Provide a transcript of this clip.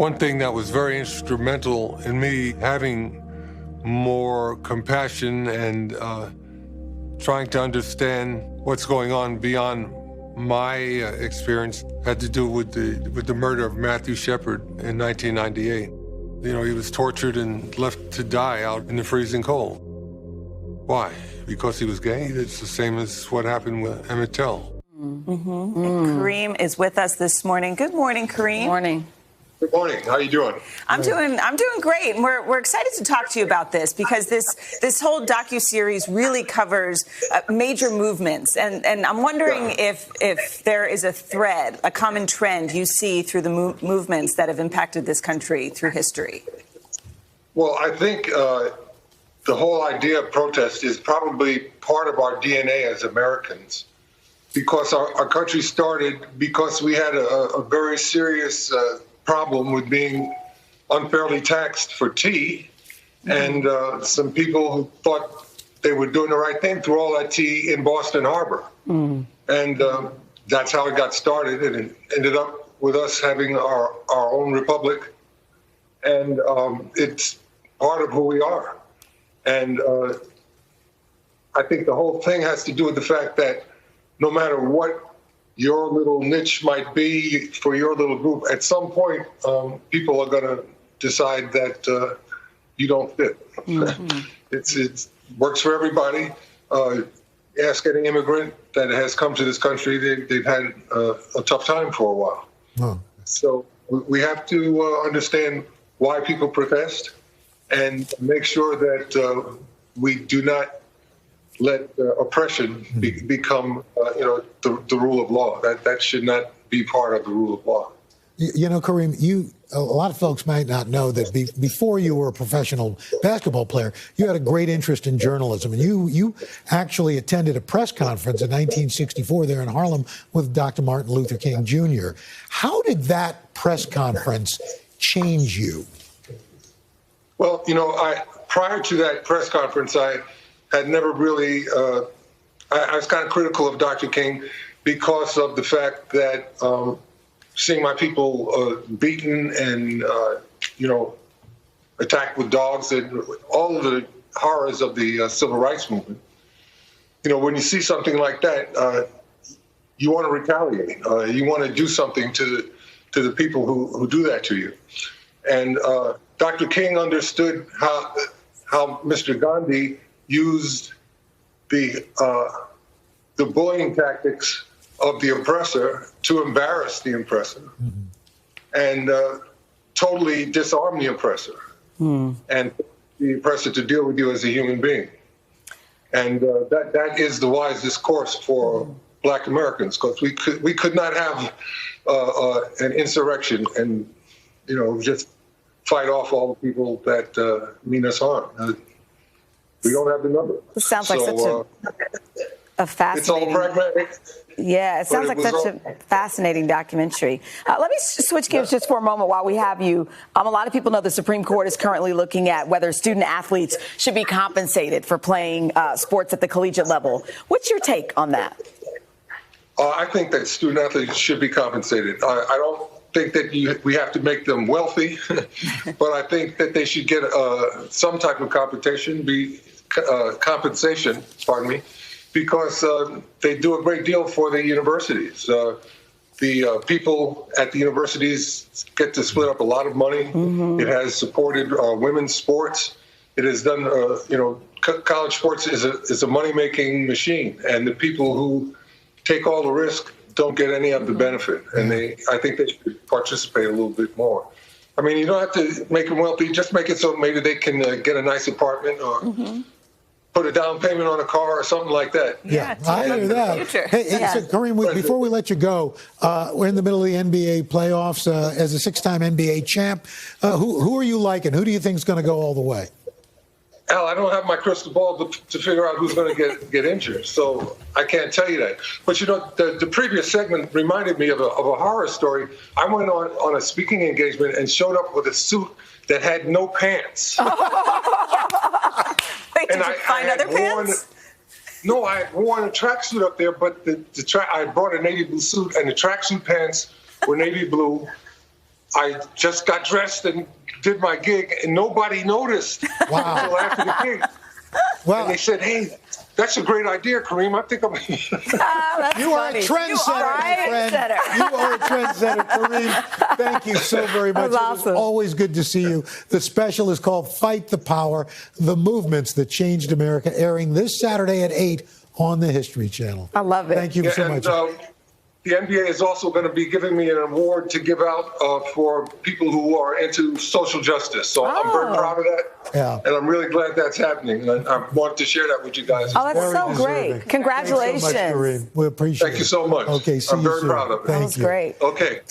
One thing that was very instrumental in me having more compassion and trying to understand what's going on beyond my experience had to do with the murder of Matthew Shepard in 1998. You know, he was tortured and left to die out in the freezing cold. Why? Because he was gay? It's the same as what happened with Emmett Till. Kareem is with us this morning. Good morning, Kareem. Good morning. Good morning. How are you doing? I'm doing great. And we're excited to talk to you about this because this whole docuseries really covers major movements. And I'm wondering if there is a thread, a common trend you see through the movements that have impacted this country through history. Well, I think the whole idea of protest is probably part of our DNA as Americans, because our country started because we had a very serious problem with being unfairly taxed for tea, and some people who thought they were doing the right thing threw all that tea in Boston Harbor. And that's how it got started, and it ended up with us having our own republic, and it's part of who we are. And I think the whole thing has to do with the fact that no matter what your little niche might be for your little group, at some point, people are going to decide that you don't fit. It works for everybody. Ask any immigrant that has come to this country, they've had a tough time for a while. So we have to understand why people protest and make sure that we do not let oppression become, the rule of law. That should not be part of the rule of law. You know, Kareem, a lot of folks might not know that before you were a professional basketball player, you had a great interest in journalism. And you actually attended a press conference in 1964 there in Harlem with Dr. Martin Luther King Jr. How did that press conference change you? Well, prior to that press conference, I had never really, I was kind of critical of Dr. King because of the fact that seeing my people beaten and, attacked with dogs and all of the horrors of the civil rights movement. When you see something like that, you want to retaliate. You want to do something to the people who do that to you. And Dr. King understood how Mr. Gandhi used the bullying tactics of the oppressor to embarrass the oppressor and totally disarm the oppressor and the oppressor to deal with you as a human being. And that is the wisest course for Black Americans, because we could not have an insurrection and just fight off all the people that mean us harm. We don't have the number. It sounds like such a fascinating... It's all pragmatic. Yeah, it sounds like such a fascinating documentary. Let me switch gears just for a moment while we have you. A lot of people know the Supreme Court is currently looking at whether student athletes should be compensated for playing sports at the collegiate level. What's your take on that? I think that student athletes should be compensated. I don't think that we have to make them wealthy, but I think that they should get some type of compensation, because they do a great deal for the universities. The people at the universities get to split up a lot of money. It has supported women's sports. It has done, college sports is a money-making machine, and the people who take all the risk don't get any of the benefit, and I think they should participate a little bit more. I mean, you don't have to make them wealthy. Just make it so maybe they can get a nice apartment or put a down payment on a car or something like that. Yeah, I hear that. Hey, so Kareem, before we let you go, we're in the middle of the NBA playoffs. As a six-time NBA champ, who are you liking? Who do you think is going to go all the way? Al, I don't have my crystal ball to figure out who's going to get injured, so I can't tell you that. But, the previous segment reminded me of a horror story. I went on a speaking engagement and showed up with a suit that had no pants. Wait, did you find other pants? No, I had worn a tracksuit up there, but I brought a navy blue suit, and the tracksuit pants were navy blue, I just got dressed and did my gig, and nobody noticed Wow. until after the gig. Well, And they said, "Hey, that's a great idea, Kareem. I think I'm." you are a trendsetter, my friend. You are a trendsetter, Kareem. Thank you so very much. That's It was awesome. always good to see you. The special is called Fight the Power, The Movements That Changed America, airing this Saturday at 8 on the History Channel. I love it. Thank you so much. The NBA is also going to be giving me an award to give out for people who are into social justice. So I'm very proud of that. Yeah. And I'm really glad that's happening. And I wanted to share that with you guys. Oh, that's Very so deserving. great. Congratulations. Thanks so much, Kareem. We appreciate it. Thank you so much. Okay, see I'm you very soon. proud of it. Thank That was you. great. Okay.